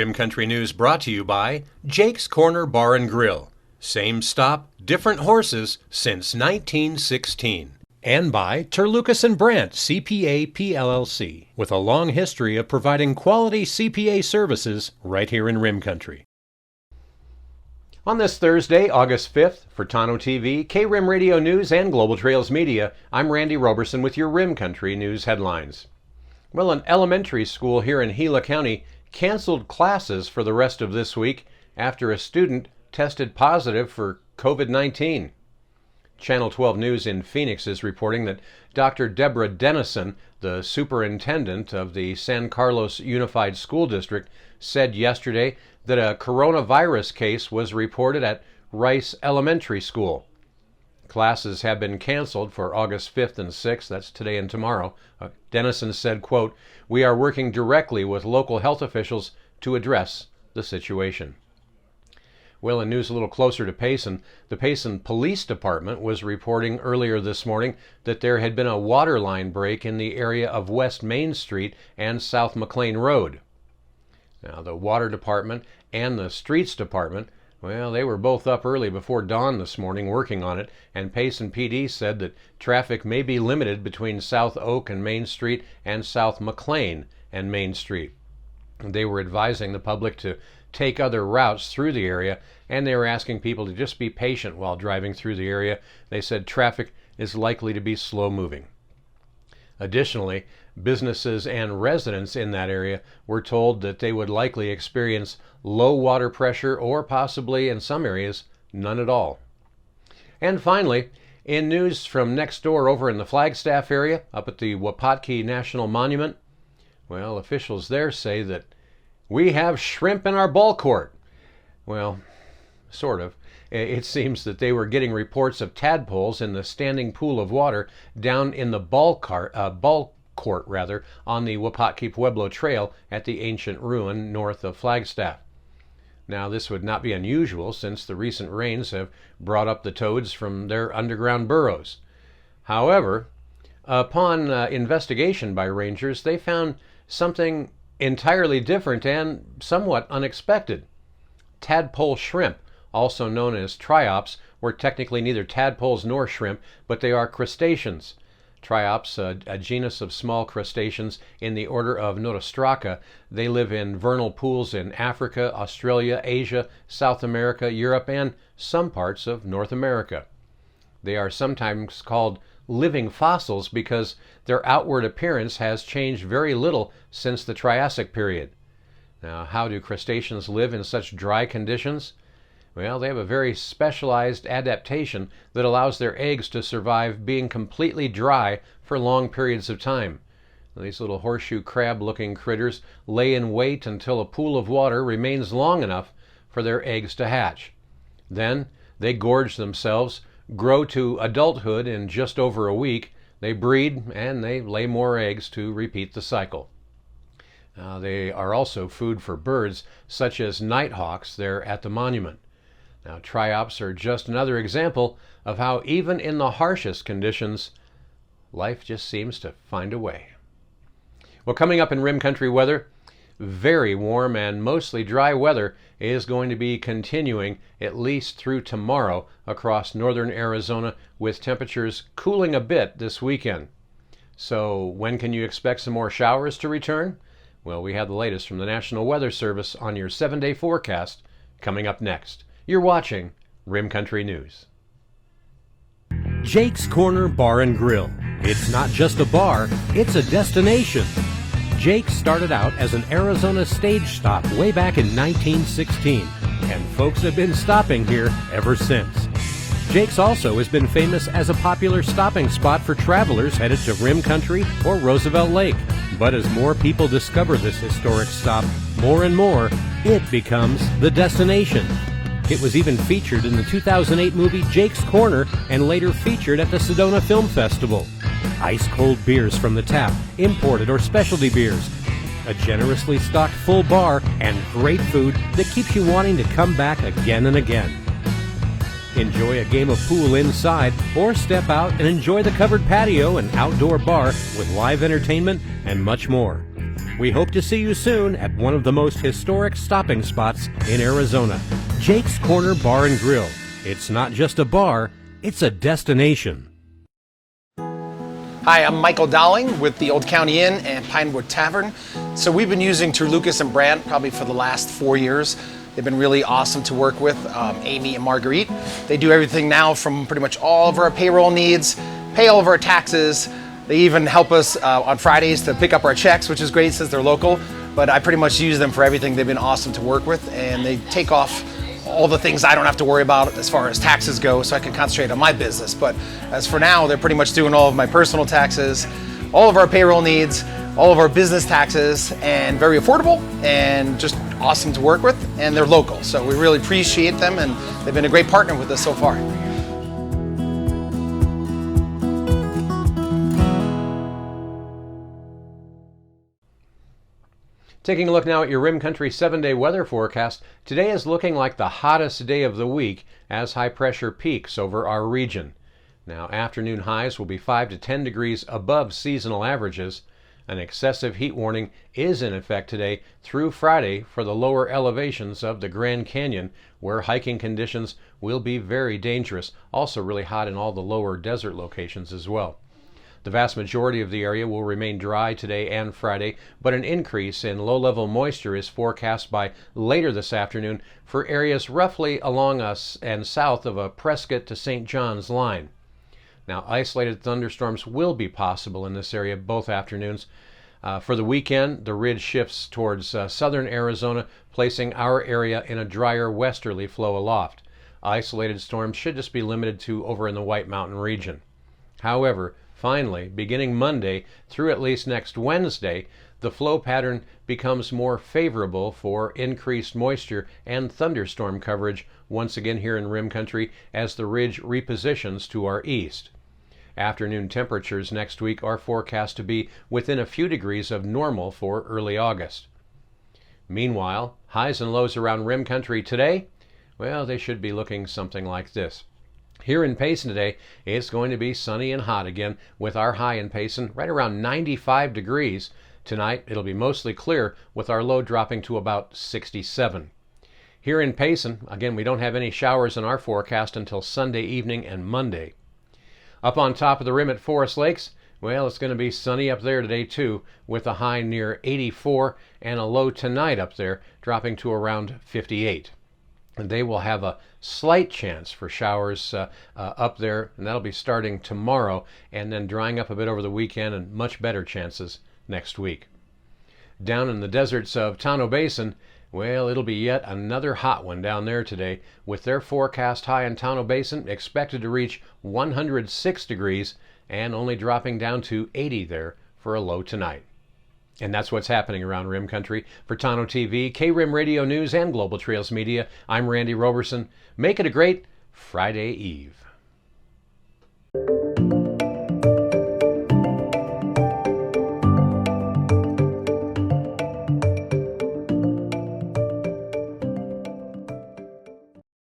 Rim Country News brought to you by Jake's Corner Bar and Grill. Same stop, different horses since 1916. And by Terlucas and Brandt, CPA PLLC, with a long history of providing quality CPA services right here in Rim Country. On this Thursday, August 5th, for Tano TV, K-Rim Radio News, and Global Trails Media, I'm Randy Roberson with your Rim Country News headlines. Well, an elementary school here in Gila County canceled classes for the rest of this week after a student tested positive for COVID-19. Channel 12 News in Phoenix is reporting that Dr. Deborah Dennison, the superintendent of the San Carlos Unified School District, said yesterday that a coronavirus case was reported at Rice Elementary School. Classes have been canceled for August 5th and 6th, that's today and tomorrow. Dennison said, quote, "We are working directly with local health officials to address the situation." Well, in news a little closer to Payson, the Payson Police Department was reporting earlier this morning that there had been a water line break in the area of West Main Street and South McLane Road. Now, the Water Department and the Streets Department, well, they were both up early before dawn this morning working on it, and Payson PD said that traffic may be limited between South Oak and Main Street and South McLane and Main Street. They were advising the public to take other routes through the area, and they were asking people to just be patient while driving through the area. They said traffic is likely to be slow moving. Additionally, businesses and residents in that area were told that they would likely experience low water pressure or possibly, in some areas, none at all. And finally, in news from next door over in the Flagstaff area, up at the Wupatki National Monument, well, officials there say that we have shrimp in our ball court. Well, sort of. It seems that they were getting reports of tadpoles in the standing pool of water down in the ball court on the Wupatki Pueblo Trail at the ancient ruin north of Flagstaff. Now, this would not be unusual since the recent rains have brought up the toads from their underground burrows. However, upon investigation by rangers, they found something entirely different and somewhat unexpected. Tadpole shrimp, also known as triops, were technically neither tadpoles nor shrimp, but they are crustaceans. Triops, a genus of small crustaceans in the order of Notostraca, they live in vernal pools in Africa, Australia, Asia, South America, Europe, and some parts of North America. They are sometimes called living fossils because their outward appearance has changed very little since the Triassic period. Now, how do crustaceans live in such dry conditions? Well, they have a very specialized adaptation that allows their eggs to survive being completely dry for long periods of time. These little horseshoe crab-looking critters lay in wait until a pool of water remains long enough for their eggs to hatch. Then they gorge themselves, grow to adulthood in just over a week, they breed, and they lay more eggs to repeat the cycle. They are also food for birds, such as nighthawks there at the monument. Now, triops are just another example of how even in the harshest conditions, life just seems to find a way. Well, coming up in Rim Country weather, very warm and mostly dry weather is going to be continuing at least through tomorrow across northern Arizona, with temperatures cooling a bit this weekend. So when can you expect some more showers to return? Well, we have the latest from the National Weather Service on your 7-day forecast coming up next. You're watching Rim Country News. Jake's Corner Bar and Grill. It's not just a bar, it's a destination. Jake started out as an Arizona stage stop way back in 1916, and folks have been stopping here ever since. Jake's also has been famous as a popular stopping spot for travelers headed to Rim Country or Roosevelt Lake. But as more people discover this historic stop, more and more, it becomes the destination. It was even featured in the 2008 movie Jake's Corner and later featured at the Sedona Film Festival. Ice-cold beers from the tap, imported or specialty beers, a generously stocked full bar, and great food that keeps you wanting to come back again and again. Enjoy a game of pool inside or step out and enjoy the covered patio and outdoor bar with live entertainment and much more. We hope to see you soon at one of the most historic stopping spots in Arizona, Jake's Corner Bar and Grill. It's not just a bar, it's a destination. Hi, I'm Michael Dowling with the Old County Inn and Pinewood Tavern. So we've been using Terlucas and Brandt probably for the last 4 years. They've been really awesome to work with, Amy and Marguerite. They do everything now from pretty much all of our payroll needs, pay all of our taxes. They even help us on Fridays to pick up our checks, which is great since they're local. But I pretty much use them for everything. They've been awesome to work with, and they take off all the things I don't have to worry about as far as taxes go, so I can concentrate on my business. But as for now, they're pretty much doing all of my personal taxes, all of our payroll needs, all of our business taxes, and very affordable and just awesome to work with, and they're local. So we really appreciate them, and they've been a great partner with us so far. Taking a look now at your Rim Country 7-day weather forecast, today is looking like the hottest day of the week as high pressure peaks over our region. Now, afternoon highs will be 5 to 10 degrees above seasonal averages. An excessive heat warning is in effect today through Friday for the lower elevations of the Grand Canyon, where hiking conditions will be very dangerous. Also really hot in all the lower desert locations as well. The vast majority of the area will remain dry today and Friday, but an increase in low-level moisture is forecast by later this afternoon for areas roughly along us and south of a Prescott to St. John's line. Now, isolated thunderstorms will be possible in this area both afternoons. For the weekend, the ridge shifts towards southern Arizona, placing our area in a drier westerly flow aloft. Isolated storms should just be limited to over in the White Mountain region. However, finally, beginning Monday through at least next Wednesday, the flow pattern becomes more favorable for increased moisture and thunderstorm coverage once again here in Rim Country as the ridge repositions to our east. Afternoon temperatures next week are forecast to be within a few degrees of normal for early August. Meanwhile, highs and lows around Rim Country today, well, they should be looking something like this. Here in Payson today, it's going to be sunny and hot again with our high in Payson right around 95 degrees. Tonight, it'll be mostly clear with our low dropping to about 67. Here in Payson, again, we don't have any showers in our forecast until Sunday evening and Monday. Up on top of the rim at Forest Lakes, well, it's going to be sunny up there today too, with a high near 84 and a low tonight up there dropping to around 58. And they will have a slight chance for showers up there, and that'll be starting tomorrow and then drying up a bit over the weekend and much better chances next week. Down in the deserts of Tonto Basin, well, it'll be yet another hot one down there today, with their forecast high in Tonto Basin expected to reach 106 degrees and only dropping down to 80 there for a low tonight. And that's what's happening around Rim Country. For Tonto TV, K-Rim Radio News, and Global Trails Media, I'm Randy Roberson. Make it a great Friday Eve.